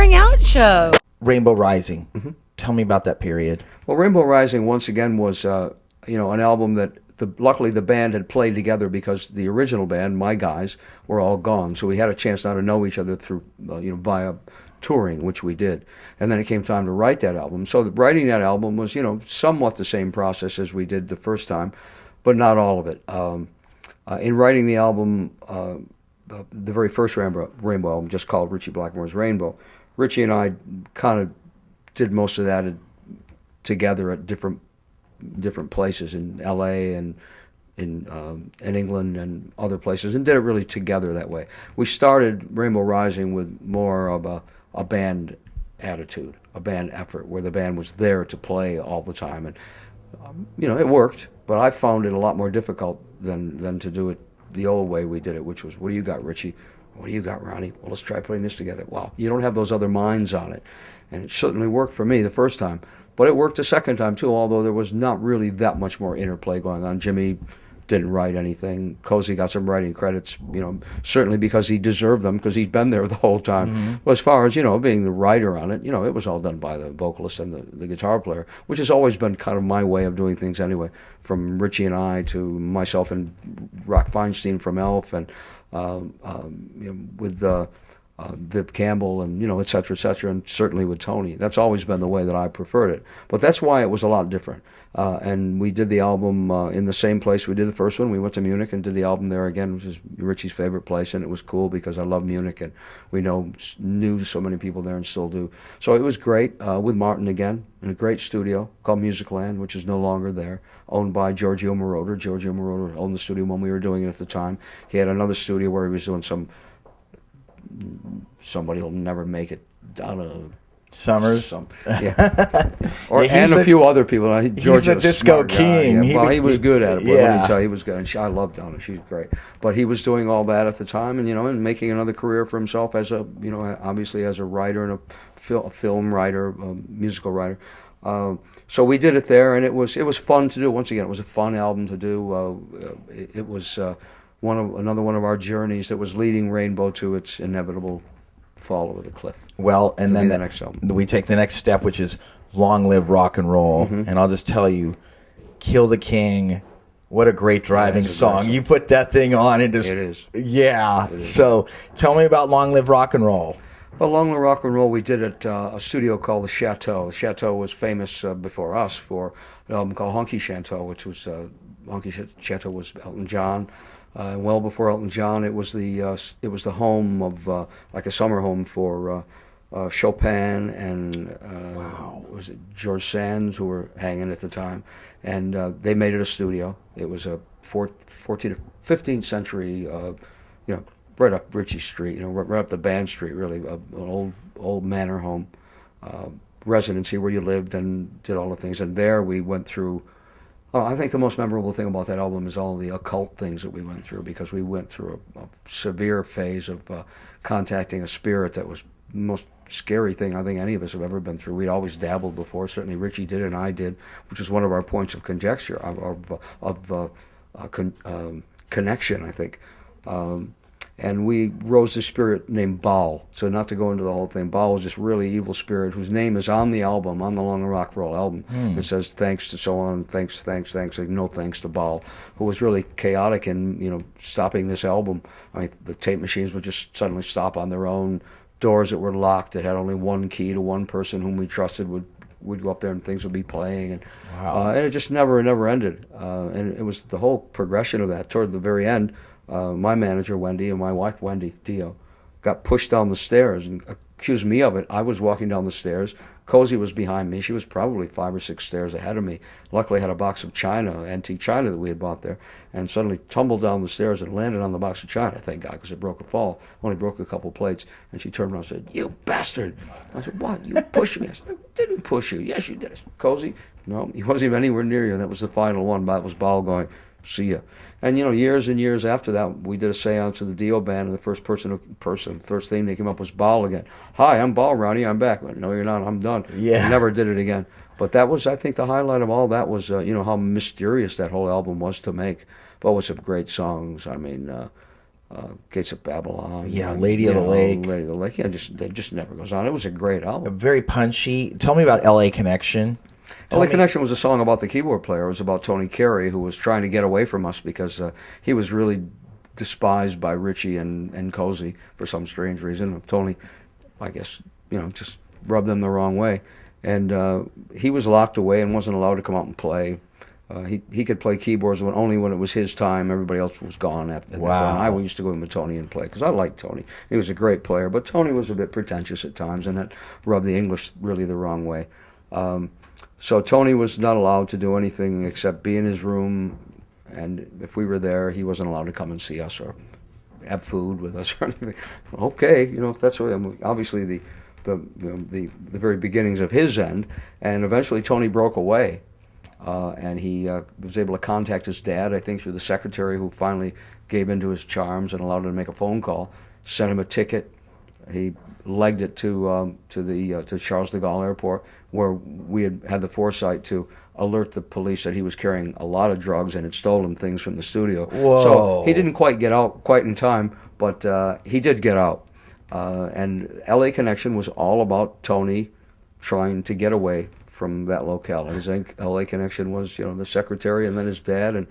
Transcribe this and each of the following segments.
Touring Out Show. Rainbow Rising. Tell me about that period. Well, Rainbow Rising, once again, was an album that luckily the band had played together, because the original band, my guys, were all gone. So we had a chance now to know each other through, via touring, which we did. And then it came time to write that album. So writing that album was, somewhat the same process as we did the first time, but not all of it. In writing the album, the very first Rainbow album, just called Ritchie Blackmore's Rainbow, Ritchie and I kind of did most of that together at different places in L.A. and in England and other places, and did it really together that way. We started Rainbow Rising with more of a band attitude, a band effort, where the band was there to play all the time, and it worked. But I found it a lot more difficult than to do it the old way we did it, which was, what do you got, Ritchie? What do you got, Ronnie? Well, let's try putting this together. Wow, you don't have those other minds on it. And it certainly worked for me the first time. But it worked the second time, too, although there was not really that much more interplay going on. Jimmy didn't write anything. Cozy got some writing credits, certainly because he deserved them, because he'd been there the whole time. But as far as, being the writer on it, it was all done by the vocalist and the guitar player, which has always been kind of my way of doing things anyway, from Ritchie and I to myself and Rock Feinstein from Elf, and with Viv Campbell, and et cetera, and certainly with Tony. That's always been the way that I preferred it. But that's why it was a lot different. And we did the album in the same place we did the first one. We went to Munich and did the album there again, which is Ritchie's favorite place, and it was cool because I love Munich, and we knew so many people there and still do. So it was great with Martin again, in a great studio called Musicland, which is no longer there, owned by Giorgio Moroder. Giorgio Moroder owned the studio when we were doing it at the time. He had another studio where he was doing somebody will never make it, Donna Summers. Yeah. And a few other people. He's the disco king. He was good at it. But let me tell you, he was good. And I love Donna. She's great. But he was doing all that at the time, and making another career for himself as obviously as a writer and a film writer, a musical writer. So we did it there, and it was fun to do. Once again, it was a fun album to do. It was another one of our journeys that was leading Rainbow to its inevitable fall over the cliff. Well, and then the next album. We take the next step, which is Long Live Rock and Roll. And I'll just tell you, Kill the King, what a great driving song. You put that thing on and just... It is. Yeah. It is. So tell me about Long Live Rock and Roll. Well, Long Live Rock and Roll, we did at a studio called the Chateau. Chateau was famous before us for an album called Honky Chateau, which was... Honky Chateau was Elton John. Well before Elton John, it was the home of like a summer home for Chopin and was it George Sands, who were hanging at the time, and they made it a studio. It was a 14th, 15th century, right up Ritchie Street, right up the Band Street, really, an old manor home residency where you lived and did all the things. And there we went through. I think the most memorable thing about that album is all the occult things that we went through, because we went through a severe phase of contacting a spirit that was the most scary thing I think any of us have ever been through. We'd always dabbled before. Certainly Ritchie did and I did, which was one of our points of conjecture, connection, I think. And we rose this spirit named Baal. So not to go into the whole thing, Baal was this really evil spirit whose name is on the album, on the Long and Rock Roll album. It says thanks to so on, thanks, like no thanks to Baal, who was really chaotic in stopping this album. I mean, the tape machines would just suddenly stop on their own. Doors that were locked that had only one key to one person whom we trusted would go up there and things would be playing, and and it just never ended. And it was the whole progression of that. Toward the very end, my manager Wendy and my wife Wendy Dio got pushed down the stairs and accused me of it. I was walking down the stairs. Cozy was behind me. She was probably 5 or 6 stairs ahead of me. Luckily, I had a box of china, antique china that we had bought there, and suddenly tumbled down the stairs and landed on the box of china, thank God, because it broke a fall. Only broke a couple plates. And she turned around and said, "You bastard." I said, "What? You pushed me." I said, "I didn't push you." "Yes, you did." I said, "Cozy?" "No, he wasn't even anywhere near you." And that was the final one. That was Baal going, "See ya." And years and years after that, we did a seance with the Dio band, and the first thing they came up was Baal again. "Hi, I'm Baal, Ronnie. I'm back." "No, you're not. I'm done." Yeah. We never did it again. But that was, I think, the highlight of all that was, how mysterious that whole album was to make. But with some great songs. I mean, Gates of Babylon. Yeah, Lady of the Lake. Lady of the Lake. Yeah, it just never goes on. It was a great album. Very punchy. Tell me about L.A. Connection. LA Connection was a song about the keyboard player. It was about Tony Carey, who was trying to get away from us because he was really despised by Richie and Cozy for some strange reason. Tony, I guess, just rubbed them the wrong way. And he was locked away and wasn't allowed to come out and play. He could play keyboards only when it was his time. Everybody else was gone at that point. I used to go in with Tony and play because I liked Tony. He was a great player, but Tony was a bit pretentious at times, and that rubbed the English really the wrong way. So Tony was not allowed to do anything except be in his room, and if we were there, he wasn't allowed to come and see us or have food with us or anything. Okay, if that's what. Obviously, the very beginnings of his end, and eventually Tony broke away, and he was able to contact his dad, I think, through the secretary, who finally gave in to his charms and allowed him to make a phone call, sent him a ticket. He legged it to Charles de Gaulle Airport, where we had the foresight to alert the police that he was carrying a lot of drugs and had stolen things from the studio. Whoa. So he didn't quite get out quite in time, but he did get out. And LA Connection was all about Tony trying to get away from that locale. His LA Connection was, the secretary and then his dad, and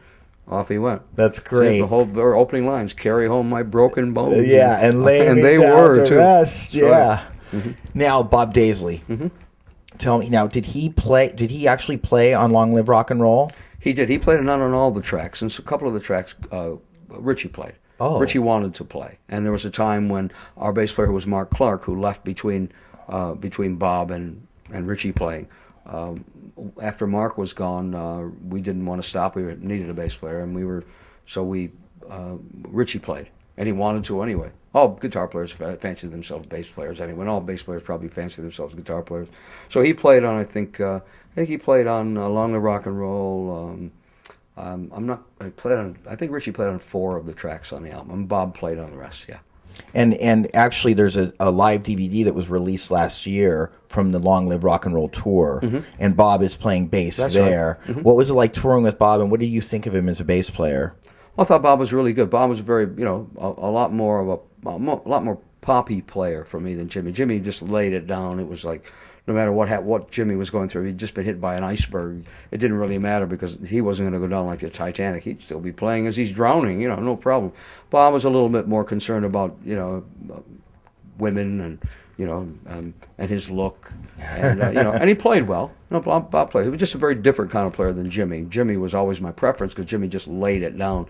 off he went. That's great. So our opening lines, "Carry home my broken bones." Yeah, and lay me they down were to too. rest. Right. Yeah. Mm-hmm. Now, Bob Daisley. Mm-hmm. Tell me now, did he actually play on Long Live Rock and Roll? He did. He played not on all the tracks, and so a couple of the tracks Richie played. Oh. Richie wanted to play, and there was a time when our bass player, who was Mark Clark, who left between Bob and Richie playing. After Mark was gone, we didn't want to stop. We needed a bass player, and Richie played, and he wanted to anyway. All guitar players fancy themselves bass players anyway, and all bass players probably fancy themselves guitar players. So he played on, I think he played on Along the Rock and Roll. I think Richie played on 4 of the tracks on the album, and Bob played on the rest, yeah. And actually, there's a live DVD that was released last year from the Long Live Rock and Roll tour, and Bob is playing bass there. Right. What was it like touring with Bob, and what do you think of him as a bass player? I thought Bob was really good. Bob was very, a lot more poppy player for me than Jimmy. Jimmy just laid it down. It was like, no matter what Jimmy was going through, he'd just been hit by an iceberg. It didn't really matter because he wasn't going to go down like the Titanic. He'd still be playing as he's drowning, no problem. Bob was a little bit more concerned about, women and his look, and and he played well. Bob played. He was just a very different kind of player than Jimmy. Jimmy was always my preference because Jimmy just laid it down,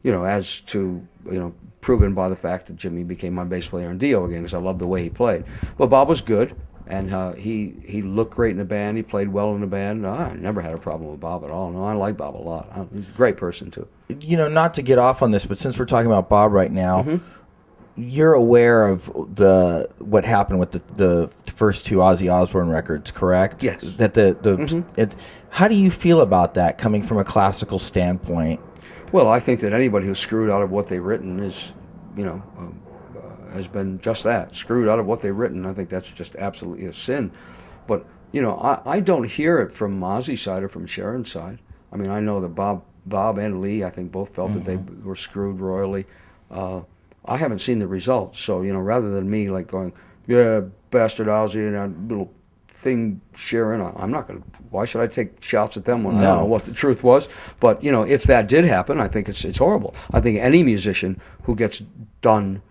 as to proven by the fact that Jimmy became my bass player in Dio again because I loved the way he played. But Bob was good. And he looked great in the band. He played well in the band. I never had a problem with Bob at all. No, I like Bob a lot. He's a great person, too. Not to get off on this, but since we're talking about Bob right now, you're aware of what happened with the first 2 Ozzy Osbourne records, correct? Yes. That how do you feel about that, coming from a classical standpoint? Well, I think that anybody who's screwed out of what they've written is, has been just that, screwed out of what they've written. I think that's just absolutely a sin. But, I don't hear it from Ozzy's side or from Sharon's side. I mean, I know that Bob and Lee, I think, both felt that they were screwed royally. I haven't seen the results, so, rather than me, like, going, yeah, bastard Ozzy and that little thing, Sharon, I'm not going to, why should I take shots at them when I don't know what the truth was? But, if that did happen, I think it's horrible. I think any musician who gets done,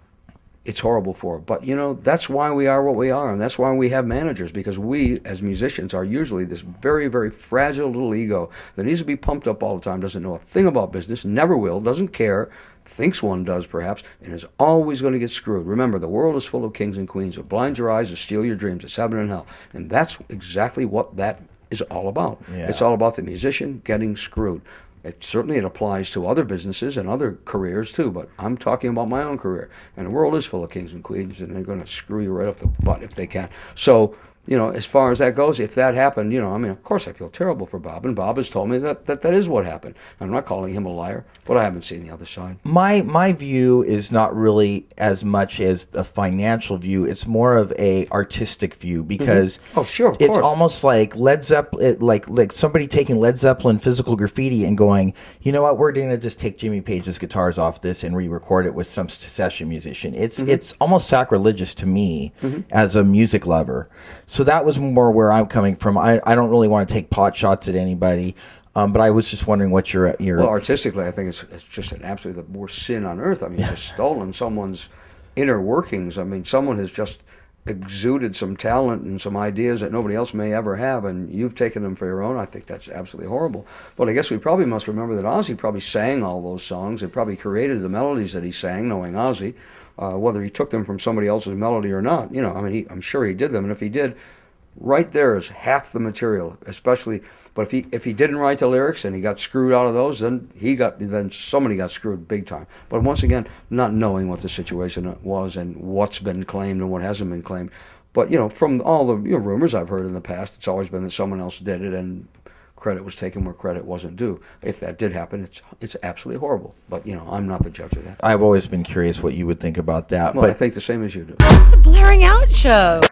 it's horrible for it. But, that's why we are what we are, and that's why we have managers, because we, as musicians, are usually this very, very fragile little ego that needs to be pumped up all the time, doesn't know a thing about business, never will, doesn't care, thinks one does perhaps, and is always going to get screwed. Remember, the world is full of kings and queens who blind your eyes and steal your dreams. It's heaven and hell. And that's exactly what that is all about. Yeah. It's all about the musician getting screwed. It applies to other businesses and other careers too, but I'm talking about my own career. And the world is full of kings and queens, and they're going to screw you right up the butt if they can. So as far as that goes, if that happened, of course I feel terrible for Bob, and Bob has told me that is what happened. I'm not calling him a liar, but I haven't seen the other side. My view is not really as much as the financial view. It's more of a artistic view, because Oh, sure, of it's course. almost like Led Zeppelin, like somebody taking Led Zeppelin physical graffiti and going, you know what, we're going to just take Jimmy Page's guitars off this and re-record it with some session musician. It's almost sacrilegious to me as a music lover. So that was more where I'm coming from. I don't really want to take pot shots at anybody, but I was just wondering what your Well, artistically, I think it's just an absolutely the worst sin on earth. I mean, just stolen someone's inner workings. I mean, someone has just exuded some talent and some ideas that nobody else may ever have, and you've taken them for your own. I think that's absolutely horrible. But I guess we probably must remember that Ozzy probably sang all those songs. He probably created the melodies that he sang, knowing Ozzy. Whether he took them from somebody else's melody or not, I'm sure he did them, and if he did, right there is half the material. Especially, but if he didn't write the lyrics and he got screwed out of those, then somebody got screwed big time. But once again, not knowing what the situation was and what's been claimed and what hasn't been claimed. But from all the rumors I've heard in the past, it's always been that someone else did it and credit was taken where credit wasn't due. If that did happen, it's absolutely horrible. But I'm not the judge of that. I've always been curious what you would think about that. Well, but I think the same as you do. The Blairing Out Show.